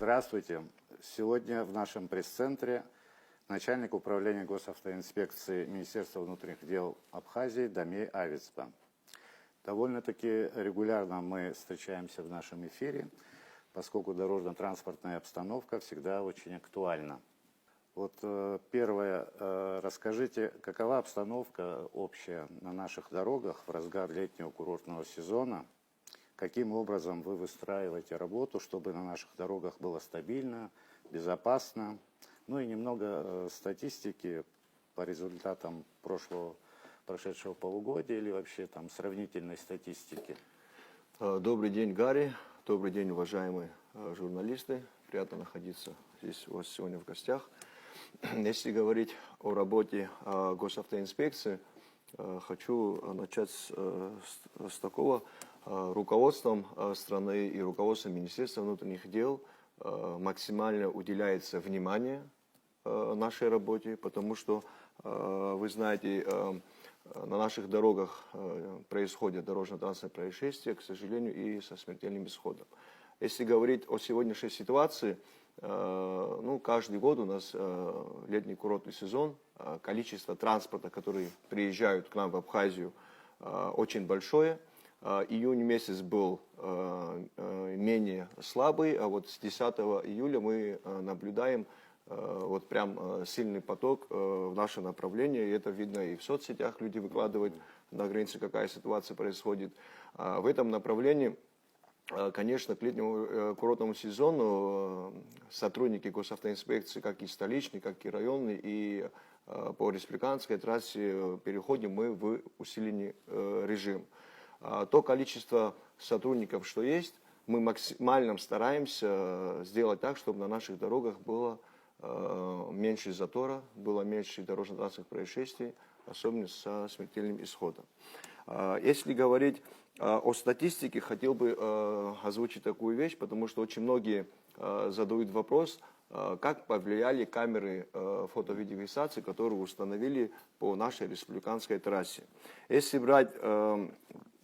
Здравствуйте. Сегодня в нашем пресс-центре начальник управления госавтоинспекции Министерства внутренних дел Абхазии Дамей Авицба. Довольно-таки регулярно мы встречаемся в нашем эфире, поскольку дорожно-транспортная обстановка всегда очень актуальна. Вот первое, расскажите, какова обстановка общая на наших дорогах в разгар летнего курортного сезона? Каким образом вы выстраиваете работу, чтобы на наших дорогах было стабильно, безопасно? Ну и немного статистики по результатам прошедшего полугодия или вообще там сравнительной статистики. Добрый день, Гарри. Добрый день, уважаемые журналисты. Приятно находиться здесь у вас сегодня в гостях. Если говорить о работе госавтоинспекции, хочу начать с такого. Руководством страны и руководством Министерства внутренних дел максимально уделяется внимание нашей работе, потому что, вы знаете, на наших дорогах происходят дорожно-транспортные происшествия, к сожалению, и со смертельным исходом. Если говорить о сегодняшней ситуации, каждый год у нас летний курортный сезон, количество транспорта, который приезжают к нам в Абхазию, очень большое. Июнь месяц был менее слабый, а вот с 10 июля мы наблюдаем вот прям сильный поток в наше направление. И это видно и в соцсетях, люди выкладывают на границе, какая ситуация происходит. В этом направлении, конечно, к летнему курортному сезону сотрудники госавтоинспекции, как и столичные, как и районные, и по республиканской трассе переходим мы в усиленный режим. То количество сотрудников, что есть, мы максимально стараемся сделать так, чтобы на наших дорогах было меньше затора, было меньше дорожно-транспортных происшествий, особенно со смертельным исходом. Если говорить о статистике, хотел бы озвучить такую вещь, потому что очень многие задают вопрос, как повлияли камеры фото-видеофиксации, которые установили по нашей республиканской трассе. Если брать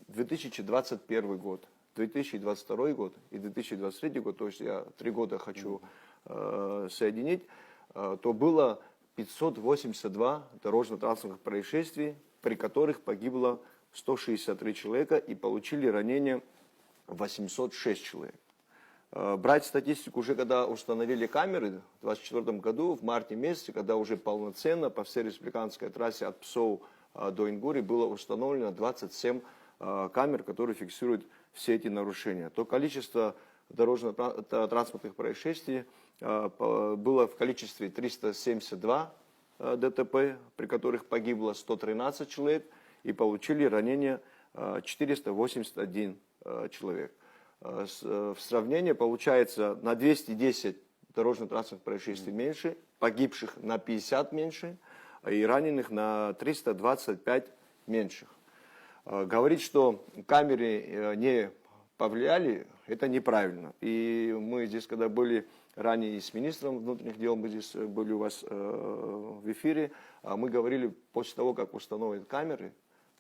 2021 год, 2022 год и 2023 год, то есть я 3 года хочу соединить, то было 582 дорожно-транспортных происшествий, при которых погибло 163 человека и получили ранения 806 человек. Брать статистику уже когда установили камеры в 2024 году, в марте месяце, когда уже полноценно по всей республиканской трассе от Псоу до Ингури было установлено 27 камер, которые фиксируют все эти нарушения, то количество дорожно-транспортных происшествий было в количестве 372 ДТП, при которых погибло 113 человек и получили ранения 481 человек. В сравнении получается на 210 дорожно-транспортных происшествий меньше, погибших на 50 меньше и раненых на 325 меньших. Говорить, что камеры не повлияли, это неправильно. И мы здесь, когда были ранее с министром внутренних дел, мы здесь были у вас в эфире, мы говорили, после того, как установят камеры,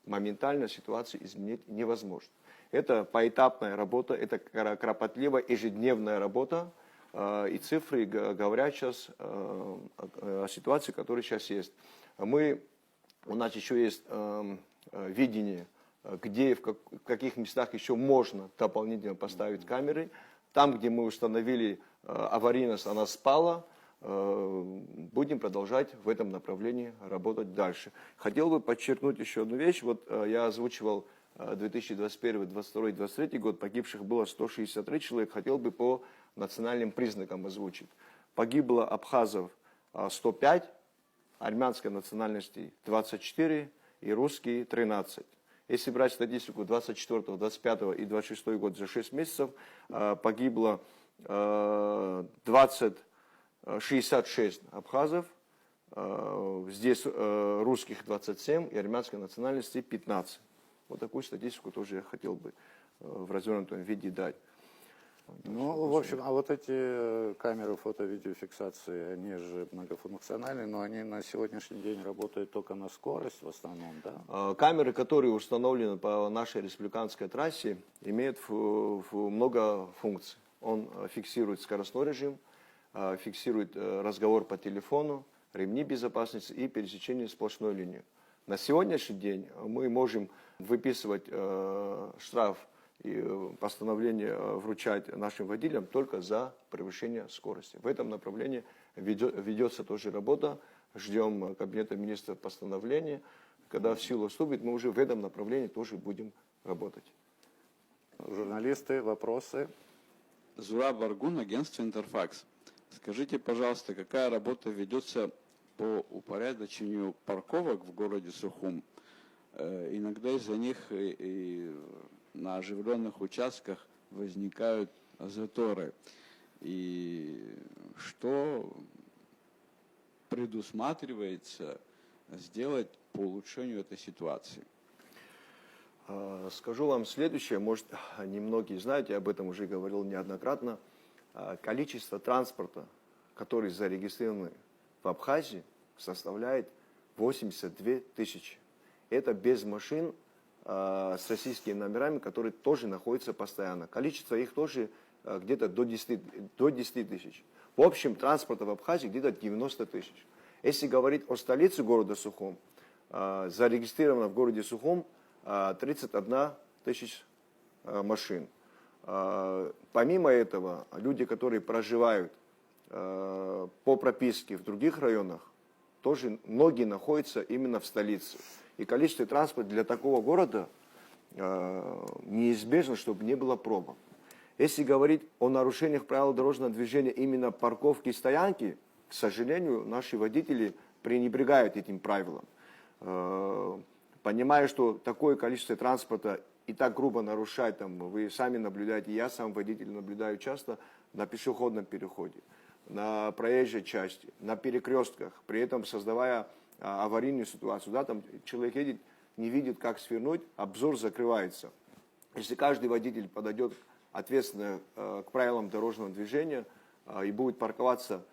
моментально ситуацию изменить невозможно. Это поэтапная работа, это кропотливая ежедневная работа, и цифры говорят сейчас о ситуации, которая сейчас есть. У нас еще есть видение, где, в каких местах еще можно дополнительно поставить камеры. Там, где мы установили аварийность, она спала, будем продолжать в этом направлении работать дальше. Хотел бы подчеркнуть еще одну вещь. Вот я озвучивал 2021, 2022, 2023 год, погибших было 163 человека. Хотел бы по национальным признакам озвучить. Погибло абхазов 105, армянской национальности 24 и русские 13. Если брать статистику 24, 25 и 26 год за 6 месяцев, погибло 66 абхазов, здесь русских 27 и армянской национальности 15. Вот такую статистику тоже я хотел бы в развернутом виде дать. Ну, в общем, а вот эти камеры фото-видеофиксации, они же многофункциональные, но они на сегодняшний день работают только на скорость в основном, да? Камеры, которые установлены по нашей республиканской трассе, имеют много функций. Он фиксирует скоростной режим, фиксирует разговор по телефону, ремни безопасности и пересечение сплошной линии. На сегодняшний день мы можем выписывать штраф и постановление вручать нашим водителям только за превышение скорости. В этом направлении ведется тоже работа. Ждем Кабинета министров постановления. Когда в силу вступит, мы уже в этом направлении тоже будем работать. Журналисты, вопросы? Зураб Аргун, агентство Интерфакс. Скажите, пожалуйста, какая работа ведется по упорядочению парковок в городе Сухум? Иногда из-за них и на оживленных участках возникают заторы. И что предусматривается сделать по улучшению этой ситуации? Скажу вам следующее, может, немногие знают, я об этом уже говорил неоднократно. Количество транспорта, который зарегистрирован в Абхазии, составляет 82 тысячи. Это без машин с российскими номерами, которые тоже находятся постоянно. Количество их тоже где-то до 10 тысяч. В общем, транспорта в Абхазии где-то 90 тысяч. Если говорить о столице города Сухум, зарегистрировано в городе Сухум 31 тысяч машин. Помимо этого, люди, которые проживают по прописке в других районах, тоже многие находятся именно в столице. И количество транспорта для такого города неизбежно, чтобы не было пробок. Если говорить о нарушениях правил дорожного движения именно парковки и стоянки, к сожалению, наши водители пренебрегают этим правилам. Понимая, что такое количество транспорта и так грубо нарушать, там, вы сами наблюдаете, я сам водитель наблюдаю часто на пешеходном переходе, на проезжей части, на перекрестках, при этом создавая аварийную ситуацию. Да, там человек едет, не видит, как свернуть, обзор закрывается. Если каждый водитель подойдет ответственно к правилам дорожного движения и будет парковаться,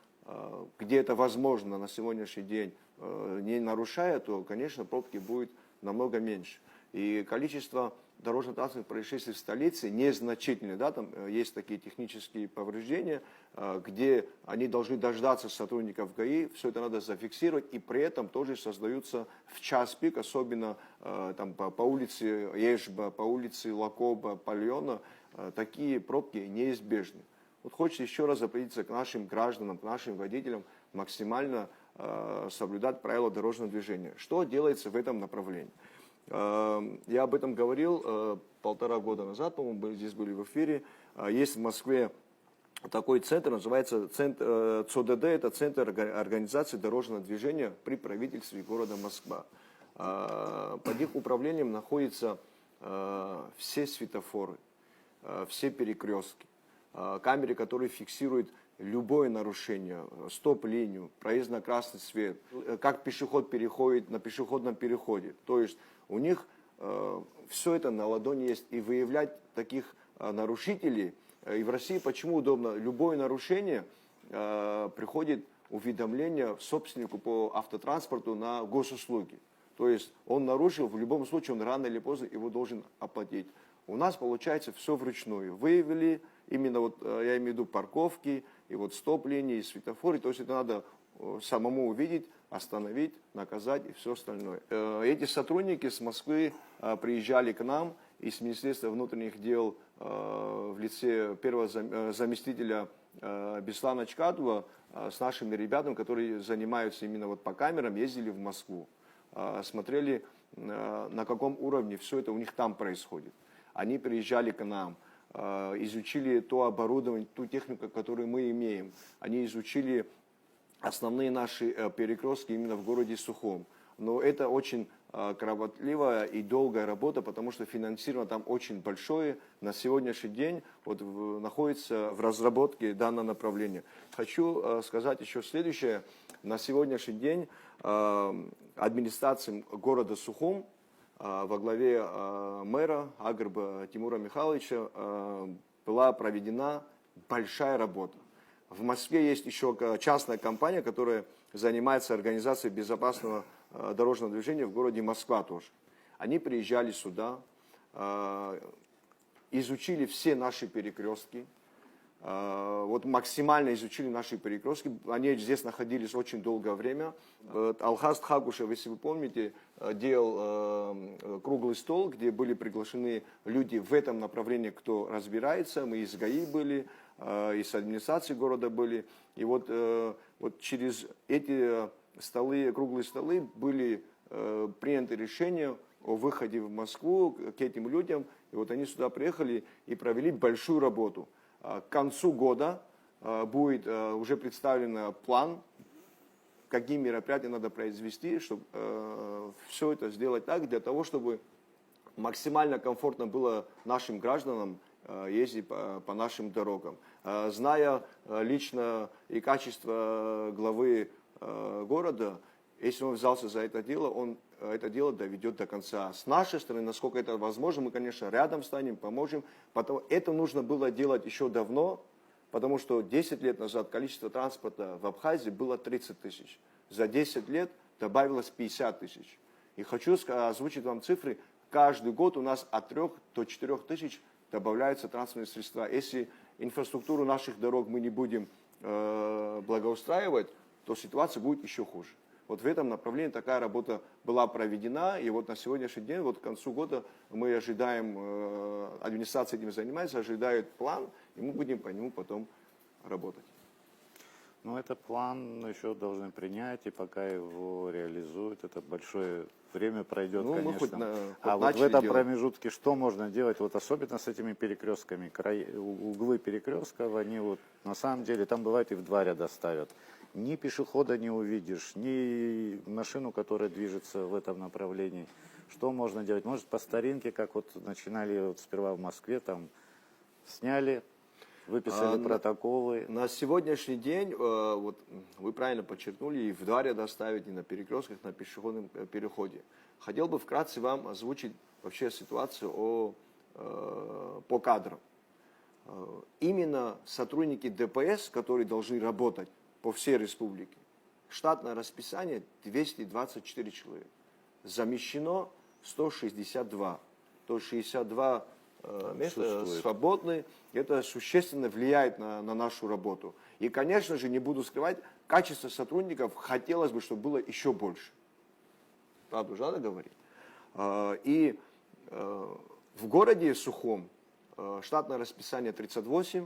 где это возможно на сегодняшний день, не нарушая, то, конечно, пробки будет намного меньше. И количество дорожно-транспортных происшествий в столице незначительное. Да, там есть такие технические повреждения, где они должны дождаться сотрудников ГАИ, все это надо зафиксировать, и при этом тоже создаются в час пик, особенно там, по улице Ежба, по улице Лакоба, Пальона, такие пробки неизбежны. Вот хочется еще раз обратиться к нашим гражданам, к нашим водителям, максимально соблюдать правила дорожного движения. Что делается в этом направлении? Я об этом говорил 1,5 года назад, по-моему, здесь были в эфире. Есть в Москве такой центр, называется ЦОДД, это Центр организации дорожного движения при правительстве города Москва. Под их управлением находятся все светофоры, все перекрестки, камеры, которые фиксируют любое нарушение, стоп-линию, проезд на красный свет, как пешеход переходит на пешеходном переходе. То есть у них все это на ладони есть. И выявлять таких нарушителей, и в России почему удобно? Любое нарушение приходит уведомление собственнику по автотранспорту на госуслуги. То есть он нарушил, в любом случае он рано или поздно его должен оплатить. У нас получается все вручную. Выявили именно вот, я имею в виду парковки, и вот стоп-линии, и светофоры. То есть это надо самому увидеть, остановить, наказать и все остальное. Эти сотрудники с Москвы приезжали к нам из Министерства внутренних дел в лице первого заместителя Беслана Чкатова с нашими ребятами, которые занимаются именно вот по камерам, ездили в Москву, смотрели, на каком уровне все это у них там происходит. Они приезжали к нам, изучили то оборудование, ту технику, которую мы имеем. Они изучили основные наши перекрестки именно в городе Сухом. Но это очень кропотливая и долгая работа, потому что финансирование там очень большое. На сегодняшний день вот находится в разработке данное направление. Хочу сказать еще следующее. На сегодняшний день администрацией города Сухум во главе мэра Агрба Тимура Михайловича была проведена большая работа. В Москве есть еще частная компания, которая занимается организацией безопасного дорожного движения в городе Москва тоже. Они приезжали сюда, изучили все наши перекрестки, Вот максимально изучили наши перекрестки. Они здесь находились очень долгое время. Алхаз Тхакушев, если вы помните, делал круглый стол, где были приглашены люди в этом направлении, кто разбирается. Мы из ГАИ были, из администрации города были. И вот через эти столы, круглые столы были приняты решения о выходе в Москву к этим людям. И вот они сюда приехали и провели большую работу. К концу года будет уже представлен план, какие мероприятия надо произвести, чтобы все это сделать так, для того, чтобы максимально комфортно было нашим гражданам ездить по нашим дорогам. Зная лично и качество главы города, если он взялся за это дело, он это дело доведет до конца. С нашей стороны, насколько это возможно, мы, конечно, рядом станем, поможем. Это нужно было делать еще давно, потому что 10 лет назад количество транспорта в Абхазии было 30 тысяч. За 10 лет добавилось 50 тысяч. И хочу озвучить вам цифры. Каждый год у нас от 3 до 4 тысяч добавляются транспортные средства. Если инфраструктуру наших дорог мы не будем благоустраивать, то ситуация будет еще хуже. Вот в этом направлении такая работа была проведена, и вот на сегодняшний день, вот к концу года мы ожидаем, администрация этим занимается, ожидает план, и мы будем по нему потом работать. Ну, этот план еще должны принять, и пока его реализуют, это большое время пройдет, Ну, мы конечно. хоть А вот в начали этом делать. промежутке что можно делать, вот особенно с этими перекрестками, углы перекрестков, они вот на самом деле, там бывает и в 2 ряда ставят. Ни пешехода не увидишь, ни машину, которая движется в этом направлении. Что можно делать? Может, по старинке, как вот начинали вот сперва в Москве, там сняли, выписали протоколы. На сегодняшний день, вот вы правильно подчеркнули, и в 2 ряда ставить, и на перекрестках, на пешеходном переходе. Хотел бы вкратце вам озвучить вообще ситуацию по кадрам. Именно сотрудники ДПС, которые должны работать по всей республике, штатное расписание 224 человека. Замещено 162. То есть 62 места свободны. Это существенно влияет на нашу работу. И, конечно же, не буду скрывать, качество сотрудников хотелось бы, чтобы было еще больше. Правду же надо говорить. И в городе Сухом штатное расписание 38,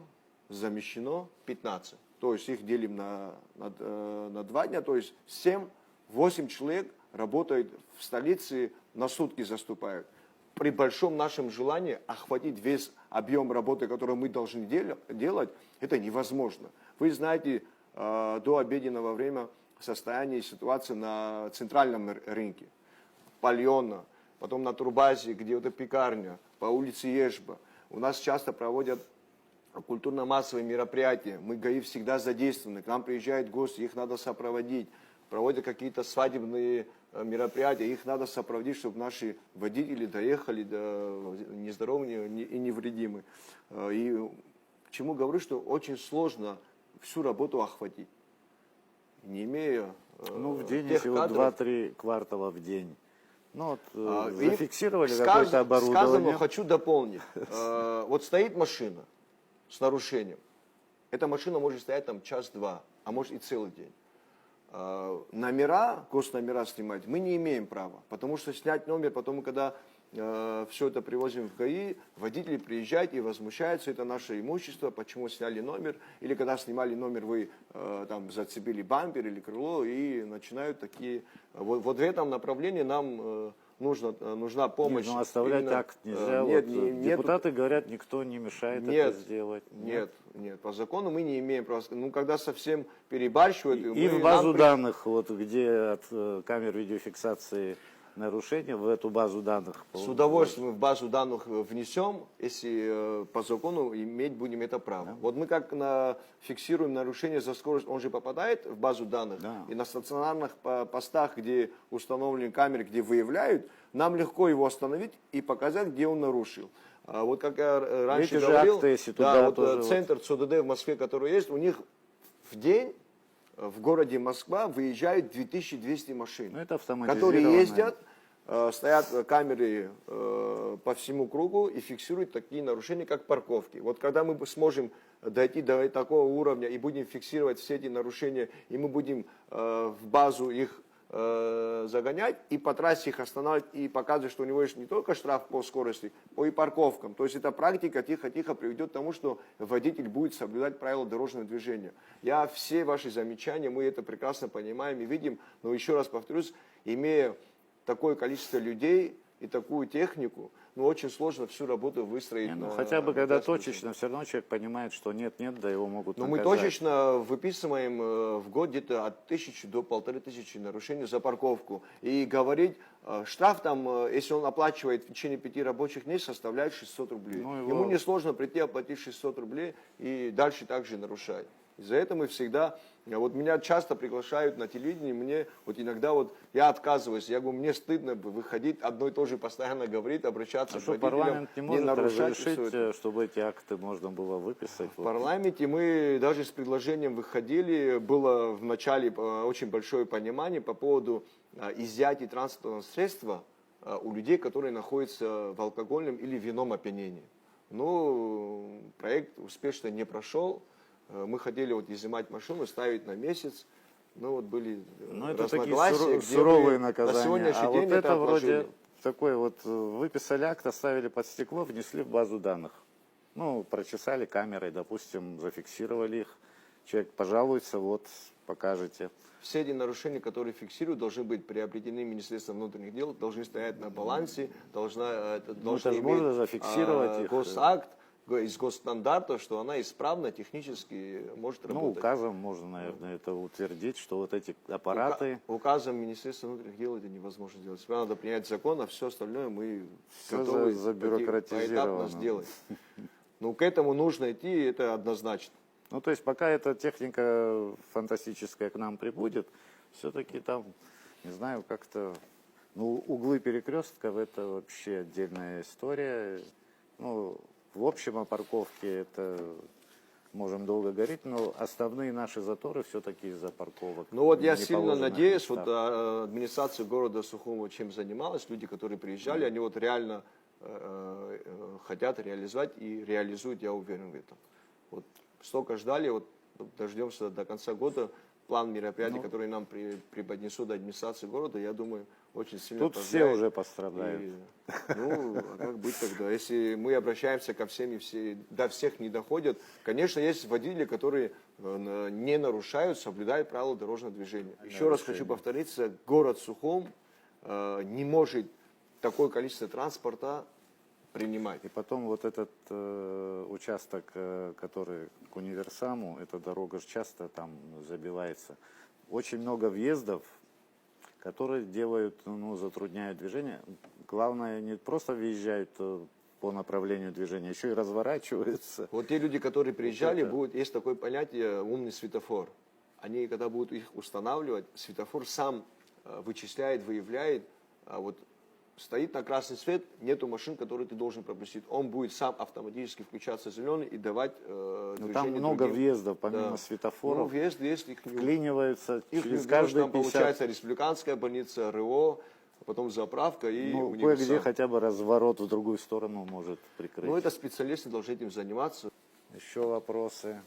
замещено 15. То есть их делим на 2 дня, то есть 7-8 человек работают в столице, на сутки заступают. При большом нашем желании охватить весь объем работы, который мы должны делать, это невозможно. Вы знаете, до обеденного времени состояние и ситуация на центральном рынке, Пальона, потом на Турбазе, где это пекарня, по улице Ежба. У нас часто проводят культурно-массовые мероприятия. Мы, ГАИ, всегда задействованы. К нам приезжают гости, их надо сопроводить. Проводят какие-то свадебные мероприятия, их надо сопроводить, чтобы наши водители доехали нездоровыми и невредимы. И к чему говорю, что очень сложно всю работу охватить, не имея Ну, в день, тех если вот кадров. 2-3 квартала в день. Ну, вот, И зафиксировали сказанному какое-то оборудование. хочу дополнить. Вот стоит машина с нарушением. Эта машина может стоять там 1-2, а может и целый день. Номера, госномера снимать мы не имеем права, потому что снять номер, потом, когда все это привозим в ГАИ, водители приезжают и возмущаются, это наше имущество, почему сняли номер, или когда снимали номер, вы там зацепили бампер или крыло, и начинают такие... Вот в этом направлении нам нужна помощь. Нет, ну, оставлять Именно, акт нельзя. нет, Вот, нету- депутаты говорят, никто не мешает это сделать. Нет, по закону мы не имеем права. Ну, когда совсем перебарщивают... И в базу данных, вот где от камер видеофиксации нарушения, в эту базу данных. С удовольствием в базу данных внесем, если по закону иметь будем это право. Да. Вот мы как фиксируем нарушение за скорость, он же попадает в базу данных, да. И на стационарных постах, где установлены камеры, где выявляют, нам легко его остановить и показать, где он нарушил. Вот как я раньше эти говорил, акты, если да, туда вот центр ЦОДД в Москве, который есть, у них в день в городе Москва выезжают 2200 машин, это которые ездят стоят камеры по всему кругу и фиксируют такие нарушения, как парковки. Вот когда мы сможем дойти до такого уровня и будем фиксировать все эти нарушения, и мы будем в базу их загонять и по трассе их останавливать и показывать, что у него есть не только штраф по скорости, по и парковкам. То есть эта практика тихо-тихо приведет к тому, что водитель будет соблюдать правила дорожного движения. Я все ваши замечания, мы это прекрасно понимаем и видим, но еще раз повторюсь, имея такое количество людей и такую технику, ну, очень сложно всю работу выстроить. Ну, хотя бы когда точечно, все равно человек понимает, что нет, да его могут Но наказать. мы точечно выписываем в год где-то от 1000 до 1500 нарушений за парковку. И говорить, штраф там, если он оплачивает в течение 5 рабочих дней, составляет 600 рублей. Ну, Ему несложно прийти, оплатить 600 рублей и дальше также нарушать. Из-за этого мы всегда, вот меня часто приглашают на телевидение, мне вот иногда вот я отказываюсь, я говорю, мне стыдно выходить, одно и то же постоянно говорить, обращаться А к что, водителям, парламент не может нарушать всё это. разрешить, чтобы эти акты можно было выписать? В парламенте мы даже с предложением выходили, было в начале очень большое понимание по поводу изъятия транспортного средства у людей, которые находятся в алкогольном или винном опьянении. Но проект успешно не прошел. Мы хотели вот изымать машину, ставить на месяц. Ну вот были Это такие разногласия. где суровые мы наказания. На сегодняшний А день вот это отложили. вроде такой вот выписали акт, оставили под стекло, внесли в базу данных. Ну, прочесали камерой, допустим, зафиксировали их. Человек пожалуется, вот, покажете. Все эти нарушения, которые фиксируют, должны быть приобретены Министерством внутренних дел, должны стоять на балансе, должны это же можно зафиксировать их. госакт из госстандартов, что она исправно технически может Ну, работать. указом можно, наверное, это утвердить, что вот эти аппараты... Указом Министерства внутренних дел это невозможно сделать. Сперва надо принять закон, а все остальное мы Всё готовы забюрократизировано. поэтапно сделать. Ну, к этому нужно идти, это однозначно. Ну, то есть, пока эта техника фантастическая к нам прибудет, все-таки там, не знаю, как-то... Ну, углы перекрестков — это вообще отдельная история. Ну, в общем, о парковке это можем долго говорить, но основные наши заторы все-таки из-за парковок. Ну вот я сильно неположенных надеюсь, местах. вот администрация города Сухого чем занималась, люди, которые приезжали, они вот реально хотят реализовать и реализуют, я уверен в этом. Вот столько ждали, вот дождемся до конца года. План мероприятий, которые нам преподнесут администрации города, я думаю, очень сильно Тут все уже пострадают. Ну, а как быть тогда? Если мы обращаемся ко всем и все, до всех не доходят, конечно, есть водители, которые не нарушают, соблюдают правила дорожного движения. Еще раз хочу повториться, город Сухом не может такое количество транспорта принимать. И потом вот этот участок, который к универсаму, эта дорога же часто там забивается. Очень много въездов, которые делают, ну, затрудняют движение. Главное, не просто въезжают по направлению движения, еще и разворачиваются. Вот те люди, которые приезжали, Вот есть такое понятие умный светофор. Они, когда будут их устанавливать, светофор сам вычисляет, выявляет, вот стоит на красный свет, нету машин, которые ты должен пропустить. Он будет сам автоматически включаться зеленый и давать движение там много другим. въездов, помимо светофоров. Ну, въезд есть, их Вклиниваются их через не каждые там 50... получается республиканская больница, РО, потом заправка и Ну, универсам. кое-где хотя бы разворот в другую сторону может прикрыть. Ну, это специалисты должны этим заниматься. Еще вопросы?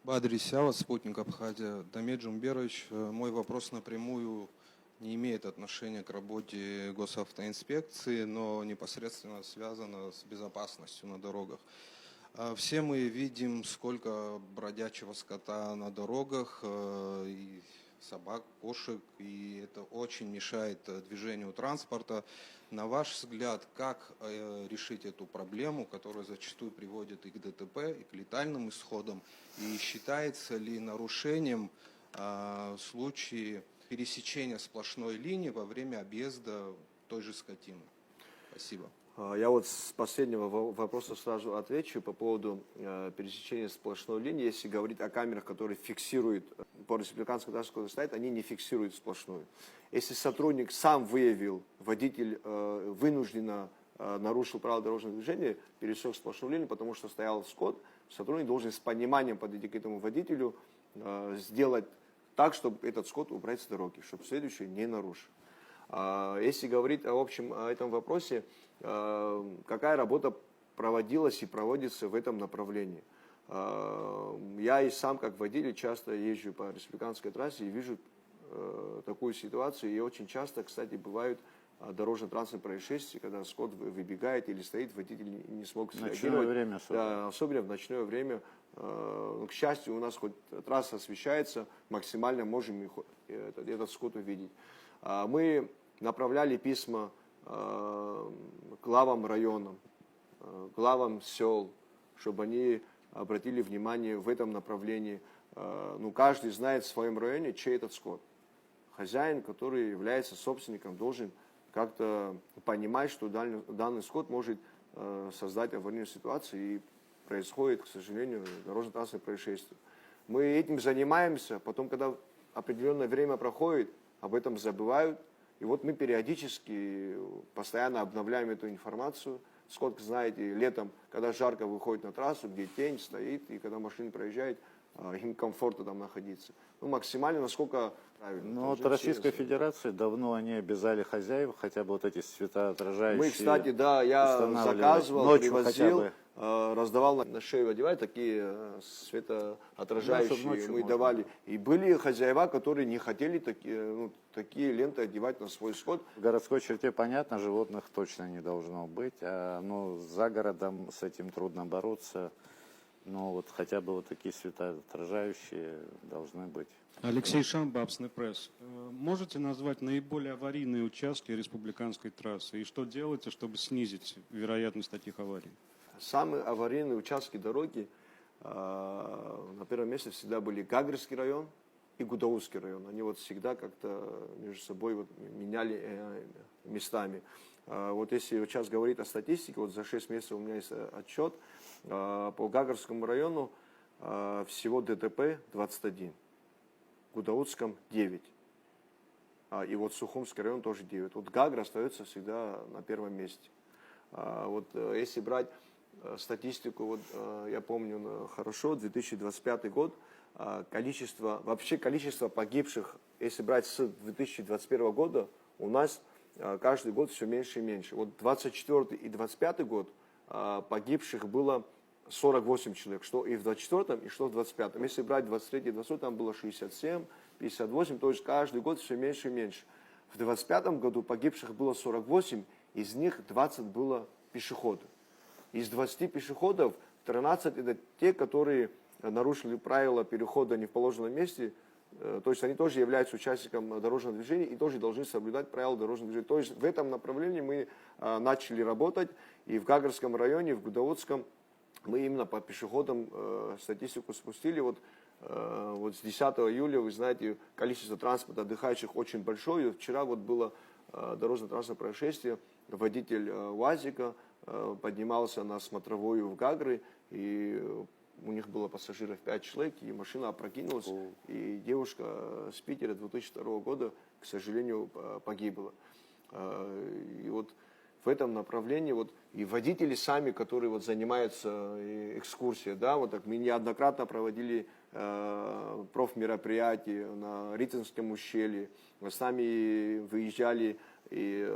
Бадри Сява, Спутник Абхазия. Дамир Джумберович, мой вопрос напрямую не имеет отношения к работе госавтоинспекции, но непосредственно связано с безопасностью на дорогах. Все мы видим, сколько бродячего скота на дорогах, и собак, кошек, и это очень мешает движению транспорта. На ваш взгляд, как решить эту проблему, которая зачастую приводит и к ДТП, и к летальным исходам? И считается ли нарушением случаи пересечения сплошной линии во время объезда той же скотины? Спасибо. Я вот с последнего вопроса сразу отвечу по поводу пересечения сплошной линии. Если говорить о камерах, которые фиксируют по республиканскому государственному стоят, они не фиксируют сплошную. Если сотрудник сам выявил, водитель вынужденно нарушил правила дорожного движения, пересек сплошную линию, потому что стоял скот, сотрудник должен с пониманием подойти к этому водителю, сделать так, чтобы этот скот убрать с дороги, чтобы следующий не нарушил. Если говорить о общем о этом вопросе, какая работа проводилась и проводится в этом направлении? Я и сам, как водитель, часто езжу по республиканской трассе и вижу такую ситуацию. И очень часто, кстати, бывают дорожно-транспортные происшествия, когда скот выбегает или стоит, водитель не смог среагировать. Ночное время особенно. Да, особенно в ночное время. К счастью, у нас хоть трасса освещается, максимально можем этот скот увидеть. Мы направляли письма главам районам, главам сел, чтобы они обратили внимание в этом направлении. Каждый знает в своем районе, чей этот скот. Хозяин, который является собственником, должен как-то понимать, что данный скот может создать аварийную ситуацию, и происходит, к сожалению, дорожно-транспортное происшествие. Мы этим занимаемся, потом, когда определенное время проходит, об этом забывают. И вот мы периодически, постоянно обновляем эту информацию. Сколько, знаете, летом, когда жарко, выходит на трассу, где тень стоит, и когда машина проезжает, им комфортно там находиться. Максимально, насколько правильно. Но вот Российской Федерации давно они обязали хозяев хотя бы вот эти светоотражающие. Мы, кстати, да, я заказывал, ночью привозил, раздавал на шею одевать такие светоотражающие, мы давали. И были хозяева, которые не хотели такие ленты одевать на свой скот. В городской черте, понятно, животных точно не должно быть, за городом с этим трудно бороться. Но вот хотя бы вот такие светоотражающие должны быть. Алексей Шамба, Абсный пресс. Можете назвать наиболее аварийные участки республиканской трассы? И что делаете, чтобы снизить вероятность таких аварий? Самые аварийные участки дороги на первом месте всегда были Гагрский район и Гудаутский район. Они вот всегда как-то между собой вот меняли местами. Вот если сейчас говорить о статистике, вот за 6 месяцев у меня есть отчет, по Гагарскому району всего ДТП 21, в Гудаутском 9, и вот Сухумский район тоже 9. Вот Гагра остается всегда на первом месте. Вот если брать статистику, вот я помню хорошо, 2025 год, количество погибших, если брать с 2021 года, у нас каждый год все меньше и меньше. Вот 24 и 25 год погибших было 48 человек, что и в 24-м, и что в 25-м. Если брать 23 и 22, там было 67, 58, то есть каждый год все меньше и меньше. В 25-м году погибших было 48, из них 20 было пешеходов. Из 20 пешеходов 13 это те, которые нарушили правила перехода не в положенном месте, то есть они тоже являются участником дорожного движения и тоже должны соблюдать правила дорожного движения. То есть в этом направлении мы начали работать, и в Гагарском районе, в Гудаутском мы именно по пешеходам статистику спустили. Вот с 10 июля, вы знаете, количество транспорта отдыхающих очень большое. Вчера вот было дорожно-транспортное происшествие, водитель УАЗика поднимался на смотровую в Гагры, и у них было пассажиров 5 человек, и машина опрокинулась, и девушка с Питера 2002 года, к сожалению, погибла. И вот в этом направлении вот и водители сами, которые вот занимаются экскурсией, да, вот так мы неоднократно проводили профмероприятия на Ритинском ущелье, мы сами выезжали и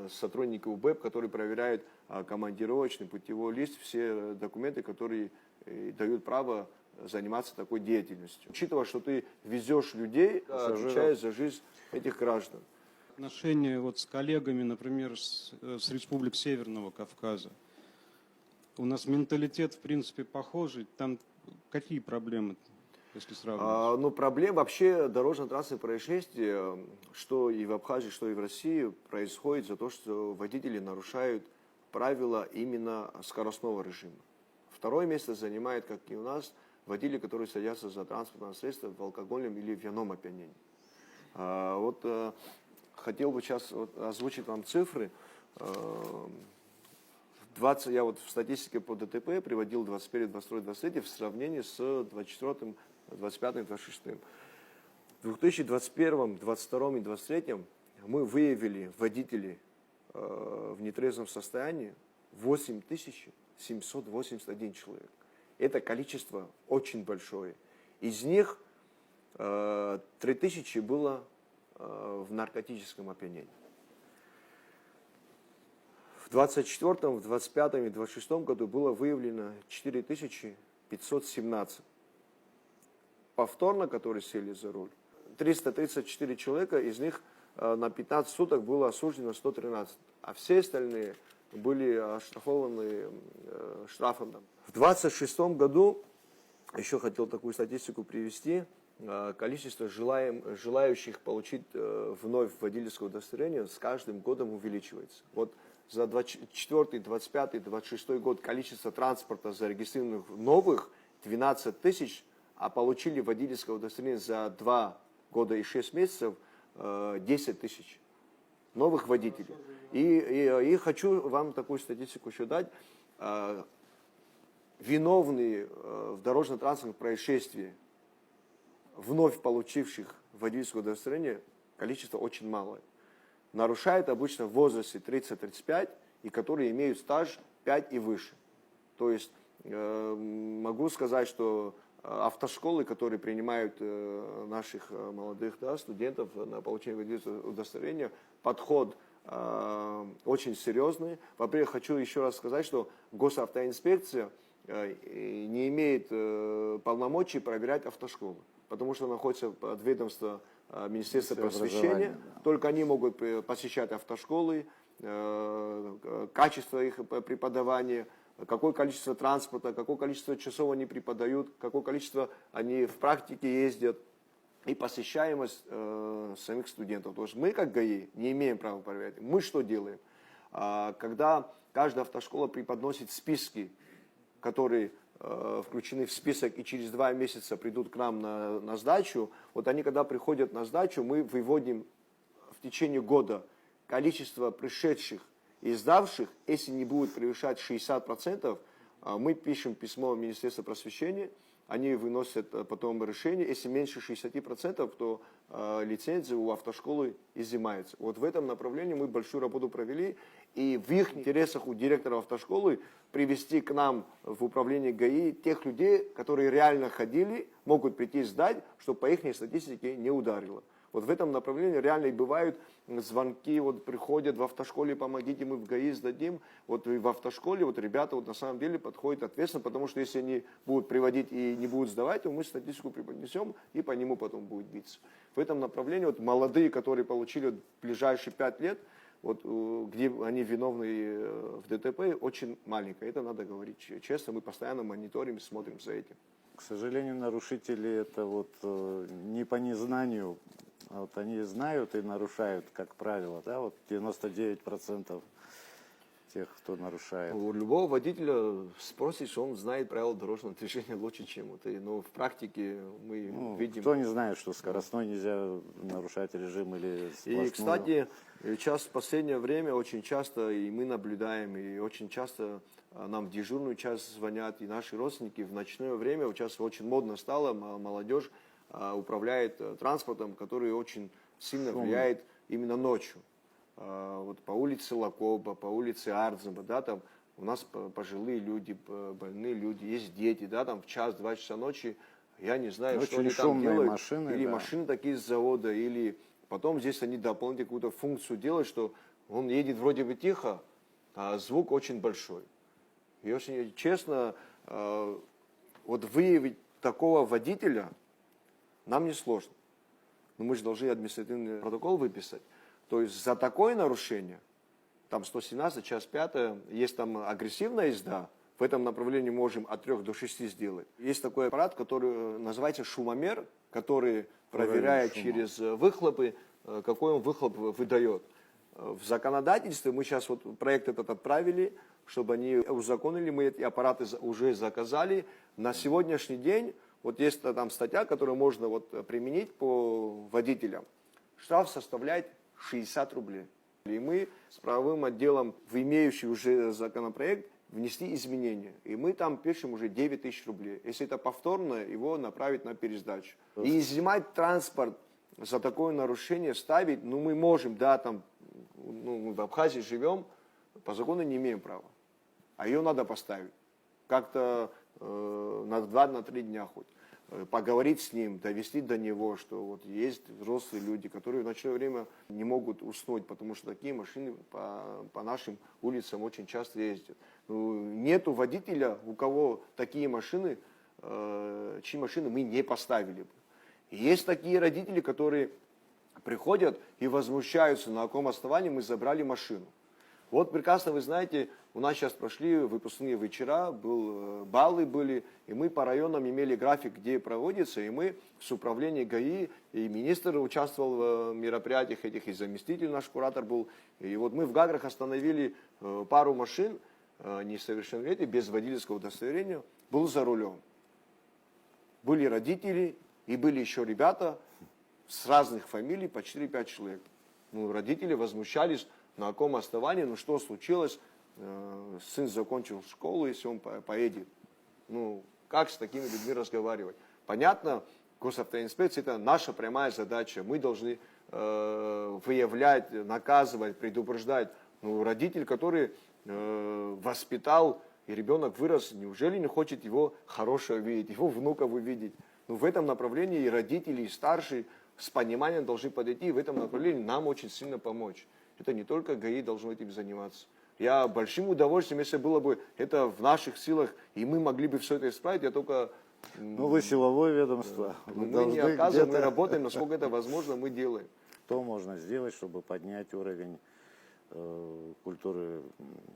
сотрудники УБЭП, которые проверяют командировочный путевой лист, все документы, которые дают право заниматься такой деятельностью. Учитывая, что ты везешь людей, отвечаешь за жизнь этих граждан. Отношения вот с коллегами, например, с республик Северного Кавказа. У нас менталитет, в принципе, похожий. Там какие проблемы, если сравнивать? Проблем вообще дорожно-транспортных происшествий, что и в Абхазии, что и в России, происходит за то, что водители нарушают правила именно скоростного режима. Второе место занимает, как и у нас, водители, которые садятся за транспортное средство в алкогольном или винном опьянении. Хотел бы сейчас озвучить вам цифры. Я вот в статистике по ДТП приводил 21, 22, 23 в сравнении с 24, 25, 26. В 2021, 22 и 23 мы выявили водителей в нетрезвом состоянии 8781 человек. Это количество очень большое. Из них 3000 было в наркотическом опьянении. В 24-м, в 25-м и 26-м году было выявлено 4517 повторно, которые сели за руль. 334 человека, из них на 15 суток было осуждено 113, а все остальные были оштрафованы штрафом. В 26-м году, еще хотел такую статистику привести, количество желающих получить вновь водительское удостоверение с каждым годом увеличивается. Вот за 24, 25, 26 год количество транспорта зарегистрированных новых 12 тысяч, а получили водительское удостоверение за 2 года и 6 месяцев 10 тысяч новых водителей. И хочу вам такую статистику еще дать. Виновные в дорожно-транспортных происшествиях, вновь получивших водительское удостоверение, количество очень малое. Нарушают обычно в возрасте 30-35 и которые имеют стаж 5 и выше. То есть могу сказать, что автошколы, которые принимают наших молодых студентов на получение водительского удостоверения, подход очень серьезный. Во-первых, хочу еще раз сказать, что госавтоинспекция не имеет полномочий проверять автошколы, потому что находится под ведомством Министерства просвещения. Только они могут посещать автошколы, качество их преподавания, какое количество транспорта, какое количество часов они преподают, какое количество они в практике ездят и посещаемость самих студентов. То есть мы, как ГАИ, не имеем права проверять. Мы что делаем? Когда каждая автошкола преподносит списки, которые включены в список и через 2 месяца придут к нам на сдачу, вот они, когда приходят на сдачу, мы выводим в течение года количество пришедших и сдавших, если не будет превышать 60%, мы пишем письмо в Министерство просвещения, они выносят потом решение, если меньше 60%, то лицензия у автошколы изымается. Вот в этом направлении мы большую работу провели, и в их интересах у директора автошколы привести к нам в управление ГАИ тех людей, которые реально ходили, могут прийти сдать, чтобы по их статистике не ударило. Вот в этом направлении реально и бывают звонки, вот приходят в автошколе, помогите, мы в ГАИ сдадим. Вот и в автошколе вот ребята вот на самом деле подходят ответственно, потому что если они будут приводить и не будут сдавать, то мы статистику преподнесем и по нему потом будет биться. В этом направлении вот молодые, которые получили ближайшие 5 лет, вот где они виновны в ДТП, очень маленькая. Это надо говорить честно, мы постоянно мониторим, смотрим за этим. К сожалению, нарушители это вот не по незнанию, а вот они знают и нарушают, как правило, да, вот 99% тех, кто нарушает. У любого водителя спросишь, он знает правила дорожного движения лучше, чем ты. Но в практике мы видим... Кто не знает, что скоростной нельзя нарушать режим или сплошную. И, кстати, сейчас в последнее время очень часто и мы наблюдаем, и очень часто нам в дежурную час звонят и наши родственники в ночное время. Вот сейчас очень модно стало, молодежь управляет транспортом, который очень сильно влияет именно ночью. Вот по улице Лакоба, по улице Ардзаба, да, там у нас пожилые люди, больные люди, есть дети, да, там в 1-2 часа ночи, я не знаю, очень что они там делают, машины, или да. машины такие с завода, или потом здесь они дополнительно какую-то функцию делают, что он едет вроде бы тихо, а звук очень большой. И очень честно, вот выявить такого водителя нам не сложно. Но мы же должны административный протокол выписать. То есть за такое нарушение, там 117, час 5, есть там агрессивная езда, в этом направлении можем от 3 до 6 сделать. Есть такой аппарат, который называется шумомер, который проверяет через выхлопы, какой он выхлоп выдает. В законодательстве мы сейчас вот проект этот отправили, чтобы они узаконили, мы эти аппараты уже заказали. На сегодняшний день вот есть там статья, которую можно вот применить по водителям. Штраф составляет 60 рублей. И мы с правовым отделом в имеющий уже законопроект внесли изменения. И мы там пишем уже 9 тысяч рублей. Если это повторно, его направить на пересдачу. И изъимать транспорт за такое нарушение, ставить, ну мы можем, да, там, ну, мы в Абхазии живем, по закону не имеем права. А ее надо поставить. Как-то на 2-3 дня хоть. поговорить с ним, довести до него, что вот есть взрослые люди, которые в ночное время не могут уснуть, потому что такие машины по нашим улицам очень часто ездят. Ну, нету водителя, у кого такие машины, чьи машины мы не поставили бы. И есть такие родители, которые приходят и возмущаются, на каком основании мы забрали машину. Вот прекрасно вы знаете, у нас сейчас прошли выпускные вечера, баллы были, и мы по районам имели график, где проводится, и мы с управлением ГАИ, и министр участвовал в мероприятиях этих, и заместитель наш куратор был. И вот мы в Гаграх остановили пару машин несовершеннолетних, без водительского удостоверения, был за рулем. Были родители, и были еще ребята с разных фамилий, по 4-5 человек. Ну, родители возмущались, на каком основании, ну что случилось, сын закончил школу, если он поедет. Ну, как с такими людьми разговаривать? Понятно, госавтоинспекция — это наша прямая задача. Мы должны выявлять, наказывать, предупреждать. Ну, родитель, который воспитал, и ребенок вырос, неужели не хочет его хорошего видеть, его внуков увидеть? Ну, в этом направлении и родители, и старшие с пониманием должны подойти, и в этом направлении нам очень сильно помочь. Это не только ГАИ должно этим заниматься. Я большим удовольствием, если было бы это в наших силах, и мы могли бы все это исправить, я только... Ну, вы силовое ведомство. Вы мы не должны отказываем, мы где-то- работаем, насколько это возможно, мы делаем. Что можно сделать, чтобы поднять уровень культуры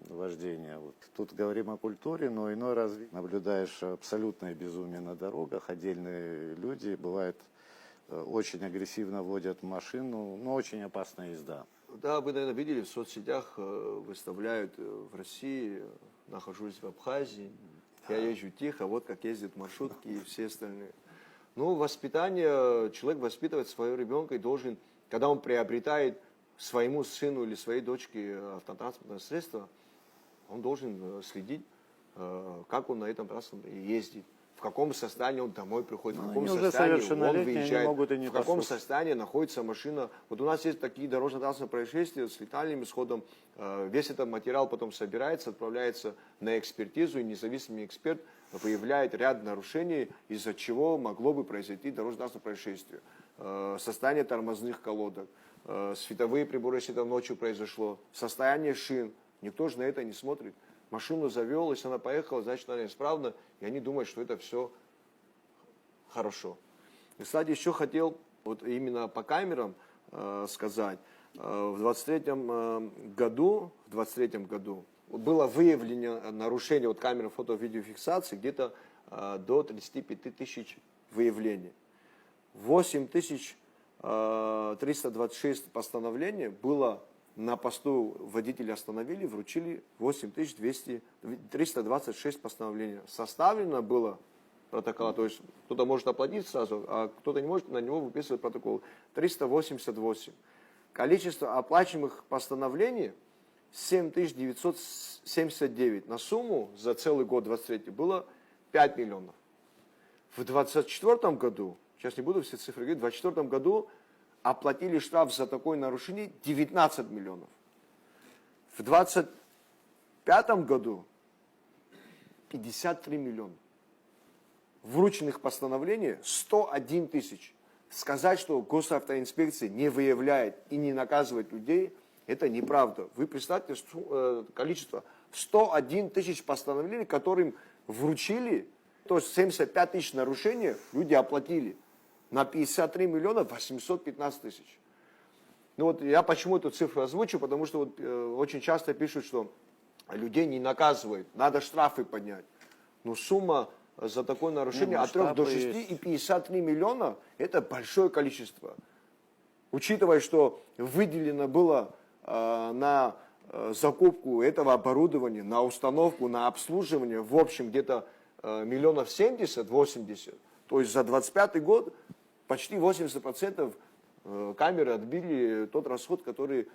вождения? Вот. Тут говорим о культуре, но иной раз наблюдаешь абсолютное безумие на дорогах. Отдельные люди, бывает, очень агрессивно водят машину, но очень опасная езда. Да, вы, наверное, видели, в соцсетях выставляют в России, нахожусь в Абхазии, я езжу тихо, вот как ездят маршрутки и все остальные. Ну, воспитание, человек воспитывает своего ребенка и должен, когда он приобретает своему сыну или своей дочке автотранспортное средство, он должен следить, как он на этом транспорте ездит, в каком состоянии он домой приходит, в каком они уже состоянии он совершеннолетние, они выезжает, могут и не в каком послушать. состоянии находится машина. Вот у нас есть такие дорожно-транспортные происшествия с летальным исходом. Весь этот материал потом собирается, отправляется на экспертизу, и независимый эксперт выявляет ряд нарушений, из-за чего могло бы произойти дорожно-транспортное происшествие. Состояние тормозных колодок, световые приборы, если это ночью произошло, состояние шин. Никто же на это не смотрит. Машину завел, если она поехала, значит, она исправна, и они думают, что это все хорошо. И, кстати, еще хотел вот именно по камерам сказать. В 23-м году было выявлено нарушение вот камер фото-видеофиксации где-то до 35 тысяч выявлений. 8326 постановлений было на посту, водителя остановили, вручили 8326 постановлений. Составлено было протокола, то есть кто-то может оплатить сразу, а кто-то не может, на него выписывать протокол. 388. Количество оплачиваемых постановлений 7979. На сумму за целый год 23 было 5 миллионов. В 24 году, сейчас не буду все цифры говорить, в 24 году оплатили штраф за такое нарушение 19 миллионов. В 25 году 53 миллиона. Врученных постановлений 101 тысяч. Сказать, что госавтоинспекция не выявляет и не наказывает людей, это неправда. Вы представьте количество 101 тысяч постановлений, которым вручили, то есть 75 тысяч нарушений люди оплатили. На 53 миллиона 815 тысяч. Ну вот я почему эту цифру озвучу, потому что вот, очень часто пишут, что людей не наказывают, надо штрафы поднять. Но сумма за такое нарушение от 3 до 6 и 53 миллиона – это большое количество. Учитывая, что выделено было на закупку этого оборудования, на установку, на обслуживание, в общем, где-то миллионов 70-80, то есть за 25 год почти 80% камеры отбили тот расход, который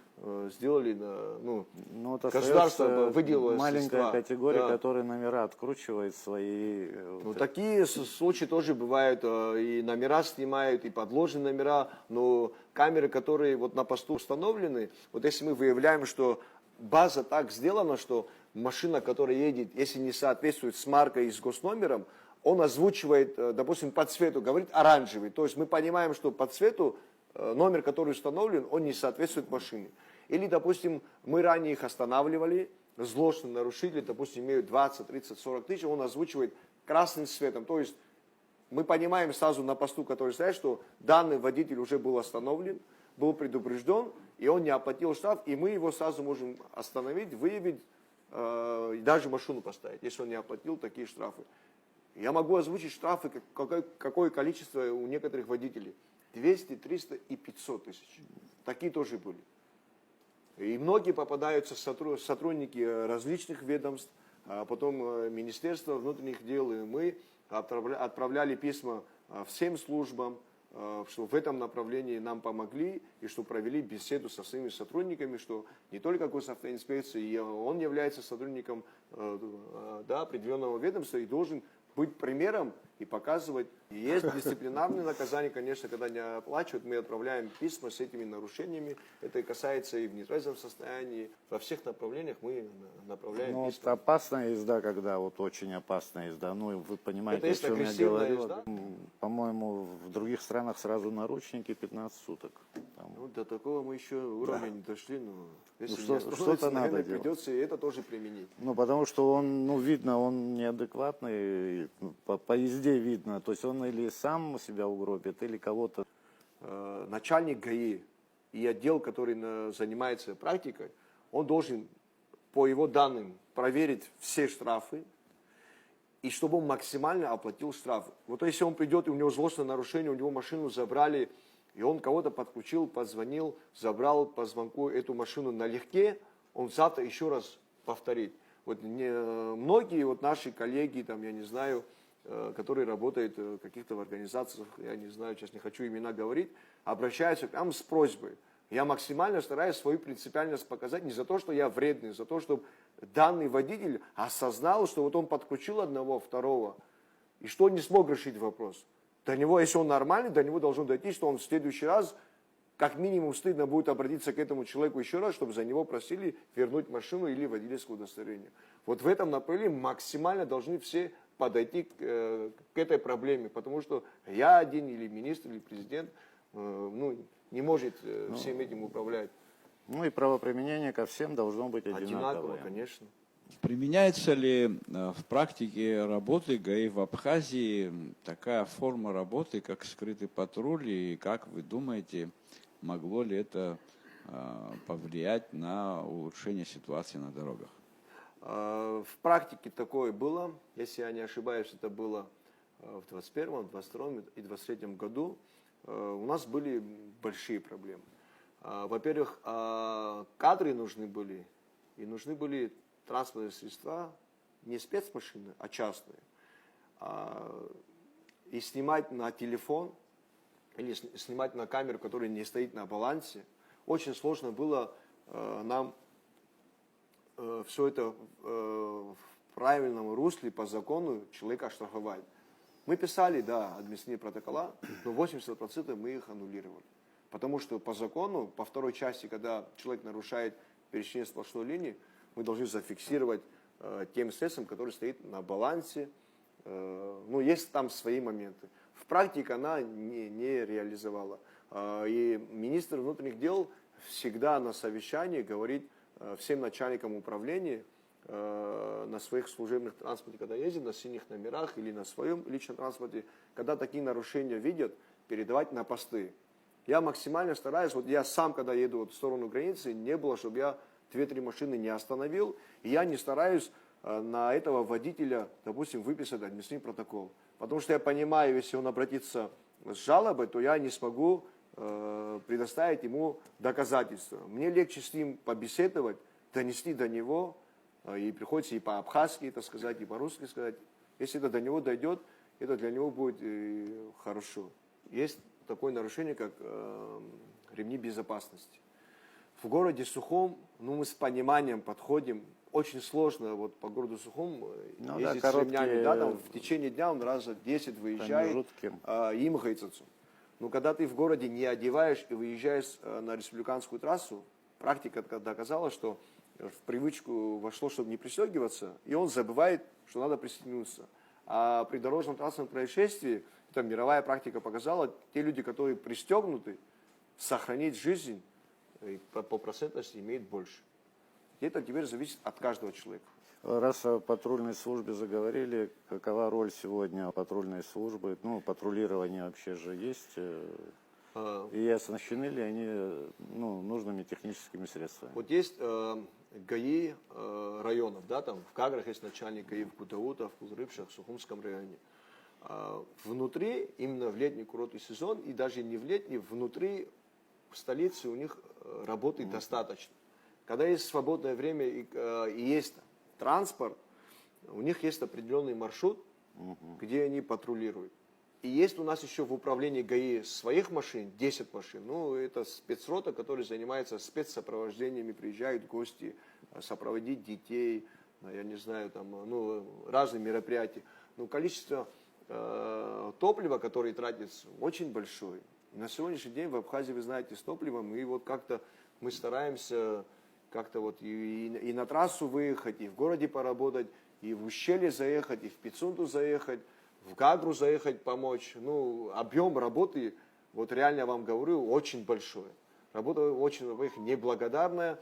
сделали, Ну, вот государство остается выделило маленькая средства. категория, Да. которая номера откручивает свои. Ну, такие случаи тоже бывают, и номера снимают, и подложные номера, но камеры, которые вот на посту установлены, вот если мы выявляем, что база так сделана, что машина, которая едет, если не соответствует с маркой и с госномером, он озвучивает, допустим, по цвету, говорит оранжевый. То есть мы понимаем, что по цвету номер, который установлен, он не соответствует машине. Или, допустим, мы ранее их останавливали, злостные нарушители, допустим, имеют 20, 30, 40 тысяч, он озвучивает красным цветом. То есть мы понимаем сразу на посту, который стоит, что данный водитель уже был остановлен, был предупрежден, и он не оплатил штраф, и мы его сразу можем остановить, выявить, и даже машину поставить, если он не оплатил такие штрафы. Я могу озвучить штрафы, какое количество у некоторых водителей. 200, 300 и 500 тысяч. Такие тоже были. И многие попадаются сотрудники различных ведомств, а потом Министерство внутренних дел, и мы отправляли письма всем службам, что в этом направлении нам помогли, и что провели беседу со своими сотрудниками, что не только госавтоинспекции, он является сотрудником определенного ведомства и должен быть примером и показывать. И есть дисциплинарные наказания, конечно, когда не оплачивают, мы отправляем письма с этими нарушениями. Это касается и в нетрезвом состоянии. Во всех направлениях мы направляем Ну, письма. вот опасная езда, когда вот очень опасная езда, ну, вы понимаете, Это есть о чем я агрессивная говорил. езда? По-моему, в других странах сразу наручники 15 суток. Там. Ну, до такого мы еще уровня не дошли, но если что- не остановится, что-то надо наверное, делать. придется и это тоже применить. Ну, потому что он, ну, видно, он неадекватный, по езде видно. То есть он или сам себя угробит, или кого-то. Начальник ГАИ и отдел, который занимается практикой, он должен по его данным проверить все штрафы, и чтобы он максимально оплатил штрафы. Вот если он придет, и у него злостное нарушение, у него машину забрали, и он кого-то подключил, позвонил, забрал по звонку эту машину налегке, он завтра еще раз повторит. Вот многие вот наши коллеги, там, я не знаю, которые работают в каких-то организациях, я не знаю, сейчас не хочу имена говорить, обращаются к нам с просьбой. Я максимально стараюсь свою принципиальность показать не за то, что я вредный, за то, чтобы данный водитель осознал, что вот он подключил одного, второго, и что он не смог решить вопрос. До него, если он нормальный, до него должно дойти, что он в следующий раз, как минимум, стыдно будет обратиться к этому человеку еще раз, чтобы за него просили вернуть машину или водительское удостоверение. Вот в этом направлении максимально должны все подойти к этой проблеме, потому что я один, или министр, или президент, ну, не может всем этим управлять. Ну и правоприменение ко всем должно быть Одинаково, одинаковое. конечно. Применяется ли в практике работы ГАИ в Абхазии такая форма работы, как скрытый патруль, и как вы думаете, могло ли это повлиять на улучшение ситуации на дорогах? В практике такое было, если я не ошибаюсь, это было в 2021, 2022 и 2023 году. У нас были большие проблемы. Во-первых, кадры нужны были, и нужны были транспортные средства, не спецмашины, а частные. И снимать на телефон или снимать на камеру, которая не стоит на балансе, очень сложно было нам все это в правильном русле по закону человека оштрафовать. Мы писали, да, административные протокола, но 80% мы их аннулировали. Потому что по закону, по второй части, когда человек нарушает пересечение сплошной линии, мы должны зафиксировать тем средством, который стоит на балансе. Ну, есть там свои моменты. В практике она не реализовала. И министр внутренних дел всегда на совещании говорит всем начальникам управления на своих служебных транспорте, когда ездят на синих номерах или на своем личном транспорте, когда такие нарушения видят, передавать на посты. Я максимально стараюсь, вот я сам, когда еду вот в сторону границы, не было, чтобы я 2-3 машины не остановил, и я не стараюсь на этого водителя, допустим, выписать административный протокол. Потому что я понимаю, если он обратится с жалобой, то я не смогу предоставить ему доказательства. Мне легче с ним побеседовать, донести до него, и приходится и по-абхазски это сказать, и по-русски сказать. Если это до него дойдет, это для него будет хорошо. Есть такое нарушение, как ремни безопасности. В городе Сухом, ну, мы с пониманием подходим. Очень сложно вот по городу Сухом ездить с ремнями. Да, там в течение дня он раза 10 выезжает, им гайцацу. Но когда ты в городе не одеваешь и выезжаешь на республиканскую трассу, практика доказала, что в привычку вошло, чтобы не пристегиваться, и он забывает, что надо пристегнуться. А при дорожном транспортном происшествии, это мировая практика показала, те люди, которые пристегнуты, сохранить жизнь по процентности имеют больше. И это теперь зависит от каждого человека. Раз о патрульной службе заговорили, какова роль сегодня патрульной службы? Ну, патрулирование вообще же есть. И оснащены ли они нужными техническими средствами? Вот есть ГАИ районов, да, там в Каграх есть начальник ГАИ, в Кутаута, в Кузрыбшах, в Сухумском районе. Внутри, именно в летний курортный сезон, и даже не в летний, внутри, в столице у них работы достаточно. Когда есть свободное время и есть транспорт, у них есть определенный маршрут, где они патрулируют. И есть у нас еще в управлении ГАИ своих машин, 10 машин. Ну, это спецрота, которая занимается спецсопровождениями, приезжают гости, сопроводить детей, я не знаю, там, разные мероприятия. Но количество топлива, которое тратится, очень большое. И на сегодняшний день в Абхазии, вы знаете, с топливом, и вот как-то мы стараемся как-то вот и на трассу выехать, и в городе поработать, и в ущелье заехать, и в Пицунду заехать, в Гагру заехать, помочь. Ну, объем работы, вот реально я вам говорю, очень большой. Работа очень, во-первых, неблагодарная.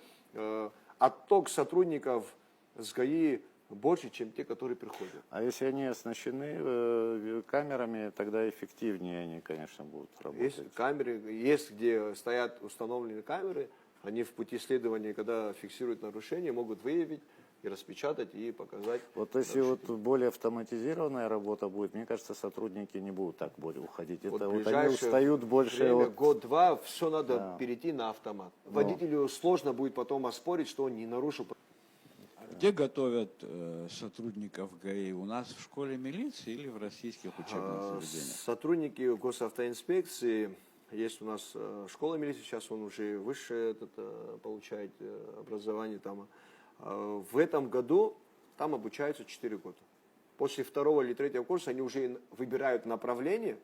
Отток сотрудников с ГАИ больше, чем те, которые приходят. А если они оснащены камерами, тогда эффективнее они, конечно, будут работать. Есть камеры, есть где стоят установленные камеры, они в пути следования, когда фиксируют нарушения, могут выявить и распечатать, и показать. Вот если вот более автоматизированная работа будет, мне кажется, сотрудники не будут так более уходить. Вот Это в вот они ближайшее устают больше время, от... год-два, все надо перейти на автомат. Водителю сложно будет потом оспорить, что он не нарушил. Где готовят сотрудников ГАИ? У нас в школе милиции или в российских учебных заведениях? Сотрудники госавтоинспекции, есть у нас школа милиции, сейчас он уже высшее получает образование там. В этом году там обучаются 4 года. После 2-го или 3-го курса они уже выбирают направление,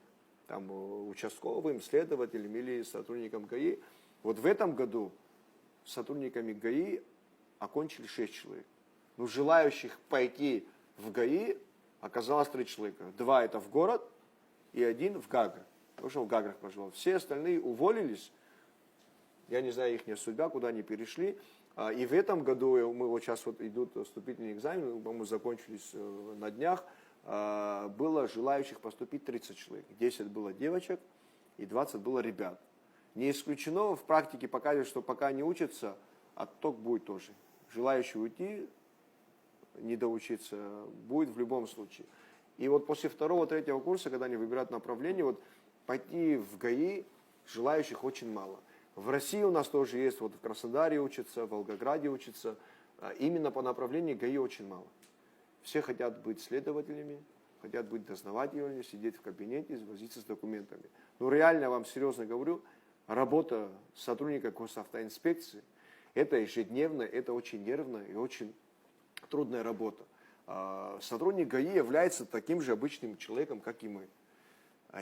там, участковым, следователем или сотрудникам ГАИ. Вот в этом году сотрудниками ГАИ окончили 6 человек. Но желающих пойти в ГАИ оказалось 3 человека. 2 это в город и 1 в Гаграх. Потому что в Гаграх пошел. Все остальные уволились. Я не знаю их судьба, куда они перешли. И в этом году, мы вот сейчас вот идут вступительные экзамены, по-моему, закончились на днях, было желающих поступить 30 человек. 10 было девочек и 20 было ребят. Не исключено, в практике показывает, что пока не учатся, отток будет тоже. Желающие уйти, не доучиться, будет в любом случае. И вот после 2-го, 3-го курса, когда они выбирают направление, вот пойти в ГАИ желающих очень мало. В России у нас тоже есть, вот в Краснодаре учатся, в Волгограде учатся. Именно по направлению ГАИ очень мало. Все хотят быть следователями, хотят быть дознавателями, сидеть в кабинете, возиться с документами. Но реально, я вам серьезно говорю, работа сотрудника госавтоинспекции, это ежедневно, это очень нервно и очень трудная работа. Сотрудник ГАИ является таким же обычным человеком, как и мы.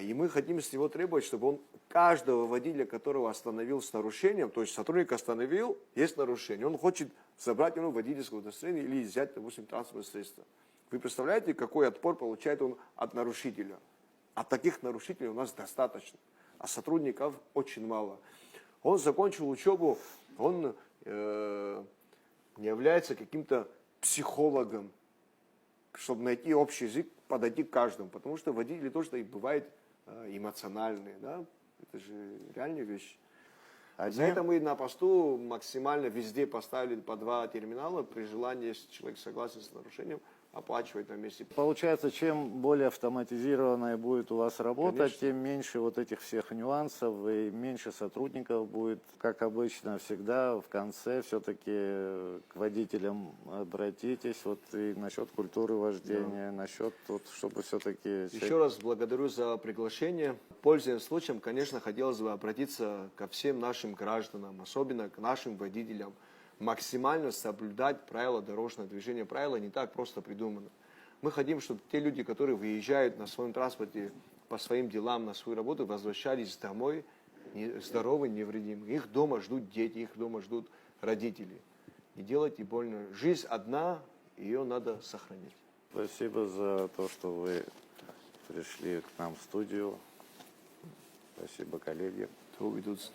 И мы хотим с него требовать, чтобы он каждого водителя, которого остановил с нарушением, то есть сотрудник остановил, есть нарушение, он хочет забрать у него водительское удостоверение или взять, допустим, транспортное средство. Вы представляете, какой отпор получает он от нарушителя? А таких нарушителей у нас достаточно, а сотрудников очень мало. Он закончил учебу, он не является каким-то психологом, чтобы найти общий язык, подойти к каждому. Потому что водители тоже бывают эмоциональные. Да? Это же реальная вещь. За это мы на посту максимально везде поставили по 2 терминала. При желании, если человек согласен с нарушением, оплачивать на месте. Получается, чем более автоматизированная будет у вас работа, Конечно. тем меньше вот этих всех нюансов и меньше сотрудников будет. Как обычно, всегда в конце все-таки к водителям обратитесь. Вот и насчет культуры вождения, насчет, вот, чтобы все-таки... Еще раз благодарю за приглашение. Пользуясь случаем, конечно, хотелось бы обратиться ко всем нашим гражданам, особенно к нашим водителям. Максимально соблюдать правила дорожного движения. Правила не так просто придуманы. Мы хотим, чтобы те люди, которые выезжают на своем транспорте по своим делам, на свою работу, возвращались домой здоровы, невредимы. Их дома ждут дети, их дома ждут родители. Не делайте больно. Жизнь одна, ее надо сохранить. Спасибо за то, что вы пришли к нам в студию. Спасибо, коллеги. So wie du's.